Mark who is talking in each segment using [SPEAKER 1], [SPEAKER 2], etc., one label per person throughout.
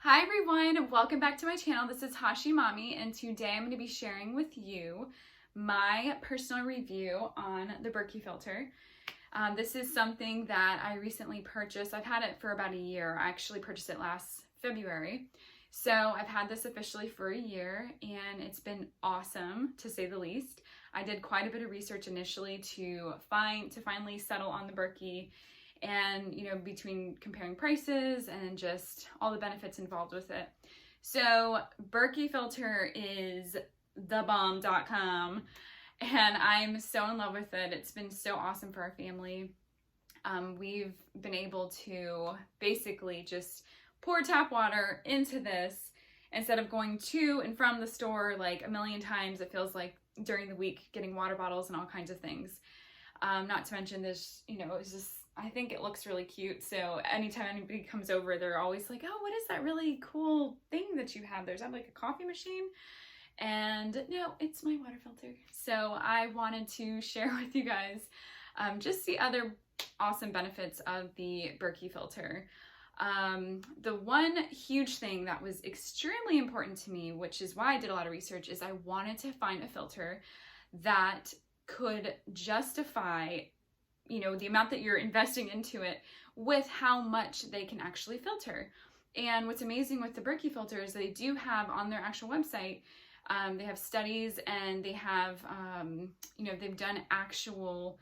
[SPEAKER 1] Hi everyone, welcome back to my channel. This is Hashi Mommy, and today I'm going to be sharing with you my personal review on the Berkey filter. This is something that I recently purchased. I've had it for about a year. I actually purchased it last February. So I've had this officially for a year and it's been awesome, to say the least. I did quite a bit of research initially to finally settle on the Berkey, and between comparing prices and just all the benefits involved with it. So Berkey filter is thebomb.com and I'm so in love with it. It's been so awesome for our family. We've been able to basically just pour tap water into this instead of going to and from the store like a million times. It feels like during the week getting water bottles and all kinds of things. Not to mention this, it's just, I think it looks really cute. So anytime anybody comes over, they're always like, oh, what is that really cool thing that you have there? Is that like a coffee machine? And no, it's my water filter. So I wanted to share with you guys just the other awesome benefits of the Berkey filter. The one huge thing that was extremely important to me, which is why I did a lot of research, is I wanted to find a filter that could justify the amount that you're investing into it with how much they can actually filter. And what's amazing with the Berkey filters, they do have on their actual website, they have studies and they have, they've done actual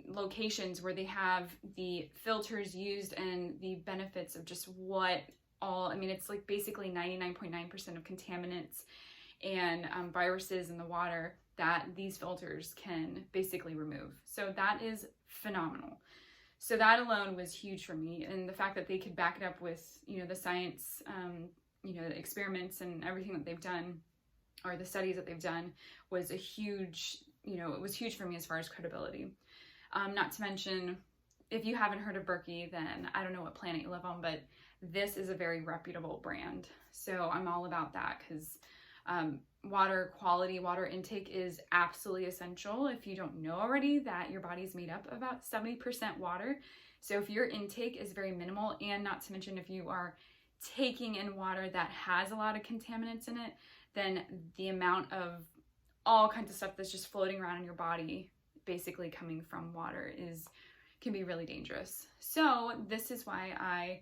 [SPEAKER 1] locations where they have the filters used and the benefits of just what all, it's like basically 99.9% of contaminants and viruses in the water that these filters can basically remove. So that is phenomenal. So that alone was huge for me, and the fact that they could back it up with the science, the experiments and everything that they've done, or the studies that they've done, was a huge, it was huge for me as far as credibility. Not to mention, if you haven't heard of Berkey, then I don't know what planet you live on, but this is a very reputable brand. So I'm all about that, because water quality, water intake is absolutely essential. If you don't know already, that your body's made up about 70% water. So if your intake is very minimal, and not to mention if you are taking in water that has a lot of contaminants in it, then the amount of all kinds of stuff that's just floating around in your body, basically coming from water, can be really dangerous. So this is why I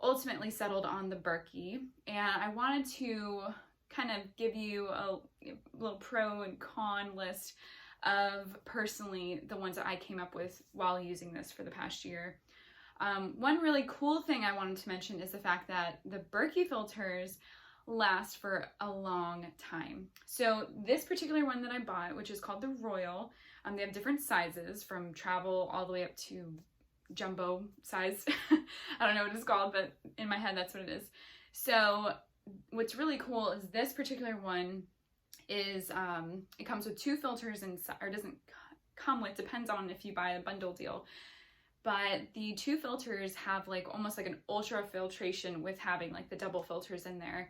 [SPEAKER 1] ultimately settled on the Berkey, and I wanted to kind of give you a little pro and con list of personally the ones that I came up with while using this for the past year. One really cool thing I wanted to mention is the fact that the Berkey filters last for a long time. So this particular one that I bought, which is called the Royal, they have different sizes from travel all the way up to jumbo size. I don't know what it's called, but in my head that's what it is. So what's really cool is this particular one is it comes with two filters inside, or doesn't come with, depends on if you buy a bundle deal, but the two filters have like almost like an ultra filtration with having like the double filters in there.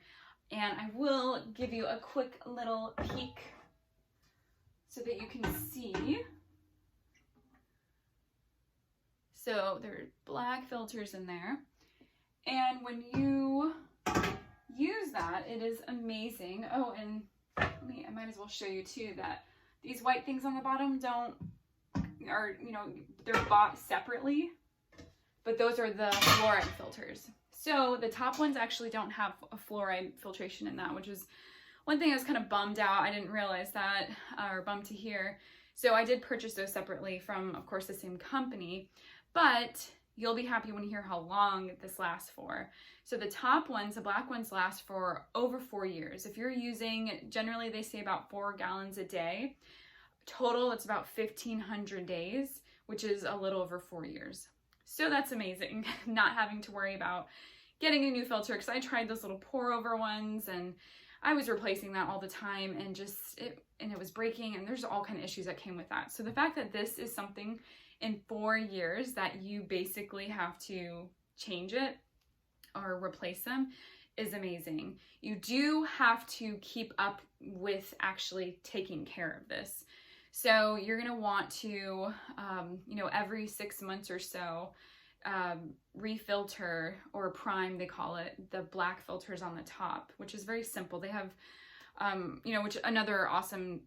[SPEAKER 1] And I will give you a quick little peek so that you can see. So there are black filters in there, and when you use that, it is amazing. Oh, and I might as well show you too that these white things on the bottom they're bought separately, but those are the fluoride filters. So the top ones actually don't have a fluoride filtration in that, which is one thing I was kind of bummed out. I didn't realize that, or bummed to hear. So I did purchase those separately from, of course, the same company, but you'll be happy when you hear how long this lasts for. So the top ones, the black ones, last for over 4 years. If you're using, generally they say about 4 gallons a day. Total, it's about 1,500 days, which is a little over 4 years. So that's amazing, not having to worry about getting a new filter, because I tried those little pour over ones and I was replacing that all the time, and it was breaking, and there's all kind of issues that came with that. So the fact that this is something in 4 years that you basically have to change it or replace them is amazing. You do have to keep up with actually taking care of this. So you're going to want to, every 6 months or so, refilter or prime, they call it, the black filters on the top, which is very simple. They have, you know, which another awesome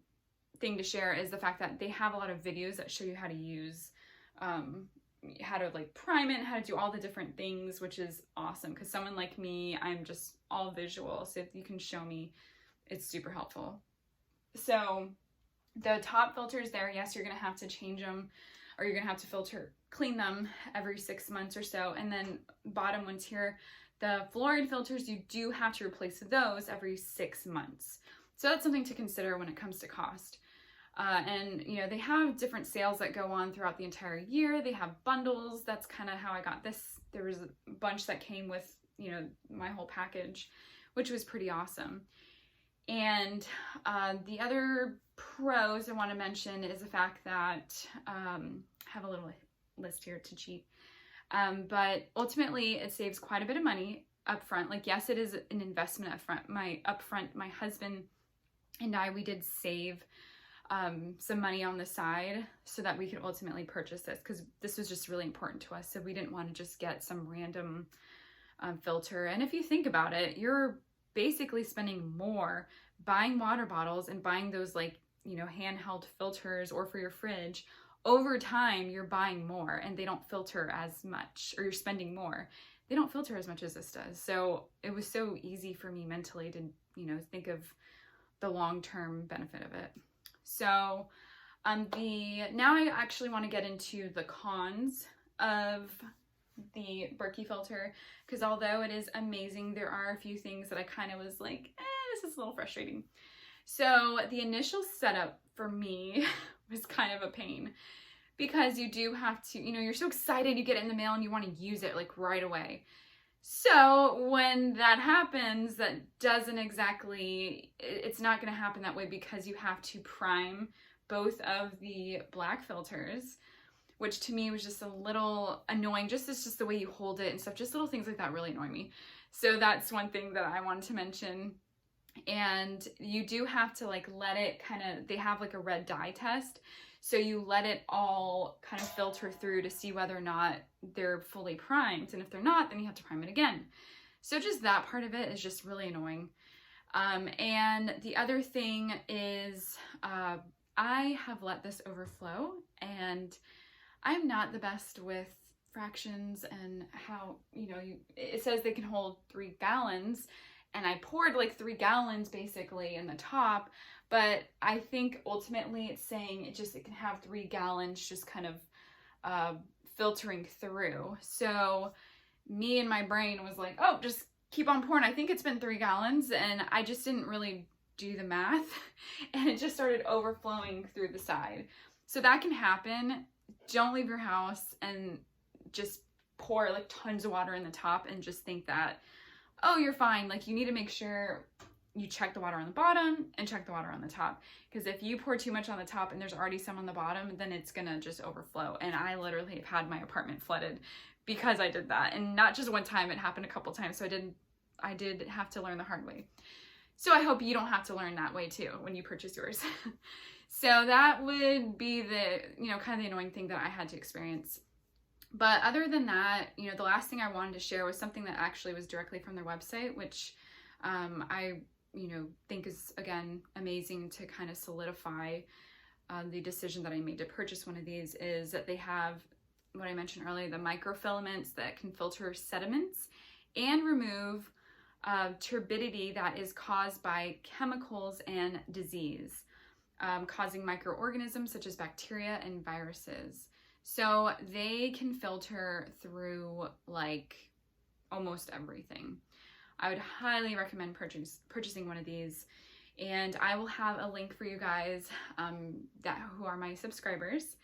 [SPEAKER 1] thing to share is the fact that they have a lot of videos that show you how to use, how to like prime it, and how to do all the different things, which is awesome. Because someone like me, I'm just all visual. So if you can show me, it's super helpful. So the top filters there, yes, you're going to have to change them, or you're going to have to clean them every 6 months or so. And then bottom ones here, the fluoride filters, you do have to replace those every 6 months. So that's something to consider when it comes to cost. And, you know, they have different sales that go on throughout the entire year. They have bundles. That's kind of how I got this. There was a bunch that came with, you know, my whole package, which was pretty awesome. And the other pros I want to mention is the fact that I have a little list here to cheat. But ultimately, it saves quite a bit of money up front. Like, yes, it is an investment up front. My husband and I, we did save some money on the side so that we could ultimately purchase this, because this was just really important to us. So we didn't want to just get some random filter. And if you think about it, you're basically spending more buying water bottles and buying those, like, you know, handheld filters, or for your fridge. Over time, you're buying more and they don't filter as much, or you're spending more. They don't filter as much as this does. So it was so easy for me mentally to, you know, think of the long-term benefit of it. So now I actually want to get into the cons of the Berkey filter, because although it is amazing, there are a few things that I kind of was like, this is a little frustrating. So the initial setup for me was kind of a pain, because you do have to, you know, you're so excited, you get it in the mail and you want to use it like right away. So when that happens, that doesn't exactly, it's not going to happen that way, because you have to prime both of the black filters, which to me was just a little annoying. It's just the way you hold it and stuff, just little things like that really annoy me. So that's one thing that I wanted to mention. And you do have to like let it kind of, they have like a red dye test. So you let it all kind of filter through to see whether or not they're fully primed. And if they're not, then you have to prime it again. So just that part of it is just really annoying. And the other thing is I have let this overflow, and I'm not the best with fractions and how, you know, it says they can hold 3 gallons. And I poured like 3 gallons basically in the top, but I think ultimately it's saying it can have 3 gallons just kind of filtering through. So me and my brain was like, oh, just keep on pouring. I think it's been 3 gallons, and I just didn't really do the math, and it just started overflowing through the side. So that can happen. Don't leave your house and just pour like tons of water in the top and just think that, oh, you're fine. Like, you need to make sure you check the water on the bottom and check the water on the top. Because if you pour too much on the top and there's already some on the bottom, then it's gonna just overflow. And I literally have had my apartment flooded because I did that. And not just one time, it happened a couple times. So I did have to learn the hard way. So I hope you don't have to learn that way too when you purchase yours. So that would be the, you know, kind of the annoying thing that I had to experience. But other than that, you know, the last thing I wanted to share was something that actually was directly from their website, which I, you know, think is, again, amazing to kind of solidify the decision that I made to purchase one of these, is that they have what I mentioned earlier, the microfilaments that can filter sediments and remove turbidity that is caused by chemicals and disease, causing microorganisms such as bacteria and viruses. So they can filter through like almost everything. I would highly recommend purchasing one of these, and I will have a link for you guys who are my subscribers.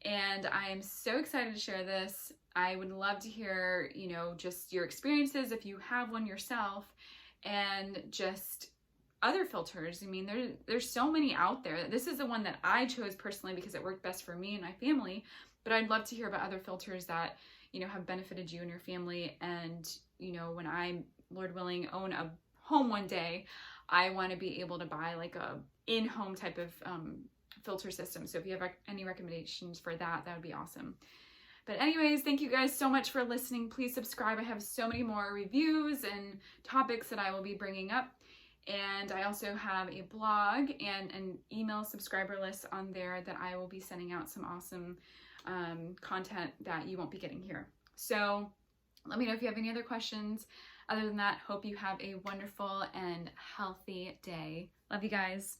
[SPEAKER 1] And I am so excited to share this. I would love to hear, you know, just your experiences if you have one yourself, and just other filters. I mean, there's so many out there. This is the one that I chose personally because it worked best for me and my family, but I'd love to hear about other filters that, you know, have benefited you and your family. And, you know, when I, Lord willing, own a home one day, I want to be able to buy like a in-home type of filter system. So if you have any recommendations for that, that would be awesome. But anyways, thank you guys so much for listening. Please subscribe. I have so many more reviews and topics that I will be bringing up. And I also have a blog and an email subscriber list on there that I will be sending out some awesome content that you won't be getting here. So let me know if you have any other questions. Other than that, hope you have a wonderful and healthy day. Love you guys.